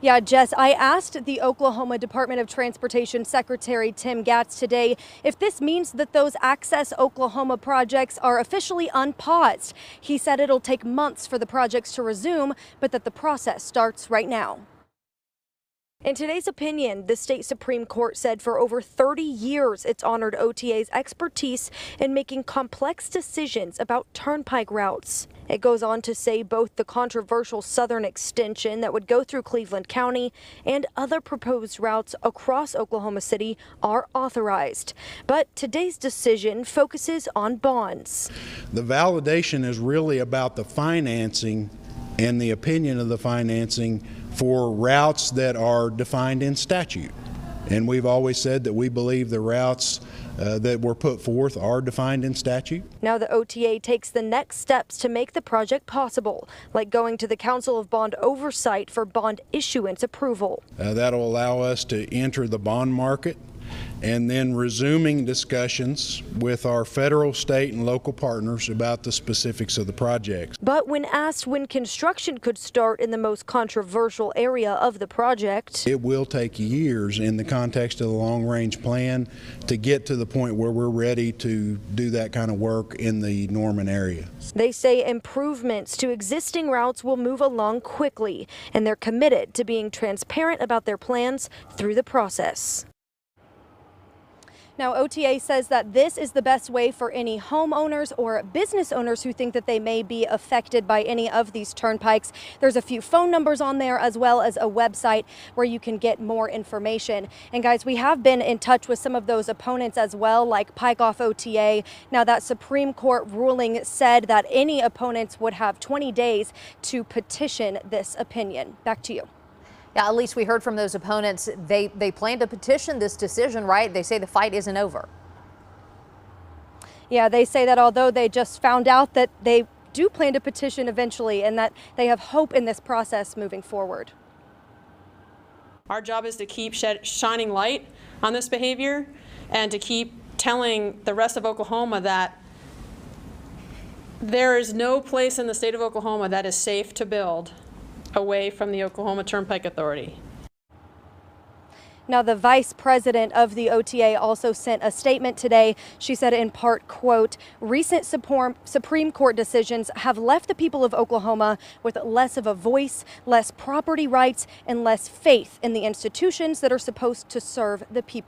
Yeah, Jess, I asked the Oklahoma Department of Transportation Secretary Tim Gatz today if this means that those Access Oklahoma projects are officially unpaused. He said it'll take months for the projects to resume, but that the process starts right now. In today's opinion, the state Supreme Court said for over 30 years it's honored OTA's expertise in making complex decisions about turnpike routes. It goes on to say both the controversial southern extension that would go through Cleveland County and other proposed routes across Oklahoma City are authorized. But today's decision focuses on bonds. The validation is really about the financing and the opinion of the financing for routes that are defined in statute. And we've always said that we believe the routes that were put forth are defined in statute. Now the OTA takes the next steps to make the project possible, like going to the Council of Bond Oversight for bond issuance approval. That'll allow us to enter the bond market and then resuming discussions with our federal, state, and local partners about the specifics of the projects. But when asked when construction could start in the most controversial area of the project, it will take years in the context of the long-range plan to get to the point where we're ready to do that kind of work in the Norman area. They say improvements to existing routes will move along quickly, and they're committed to being transparent about their plans through the process. Now, OTA says that this is the best way for any homeowners or business owners who think that they may be affected by any of these turnpikes. There's a few phone numbers on there as well as a website where you can get more information. And guys, we have been in touch with some of those opponents as well, like Pike Off OTA. Now, that Supreme Court ruling said that any opponents would have 20 days to petition this opinion. Back to you. Yeah, at least we heard from those opponents. They plan to petition this decision, right? They say the fight isn't over. Yeah, they say that although they just found out that they do plan to petition eventually and that they have hope in this process moving forward. Our job is to keep shining light on this behavior and to keep telling the rest of Oklahoma that there is no place in the state of Oklahoma that is safe to build away from the Oklahoma Turnpike Authority. Now, the vice president of the OTA also sent a statement today. She said in part, quote, recent Supreme Court decisions have left the people of Oklahoma with less of a voice, less property rights, and less faith in the institutions that are supposed to serve the people.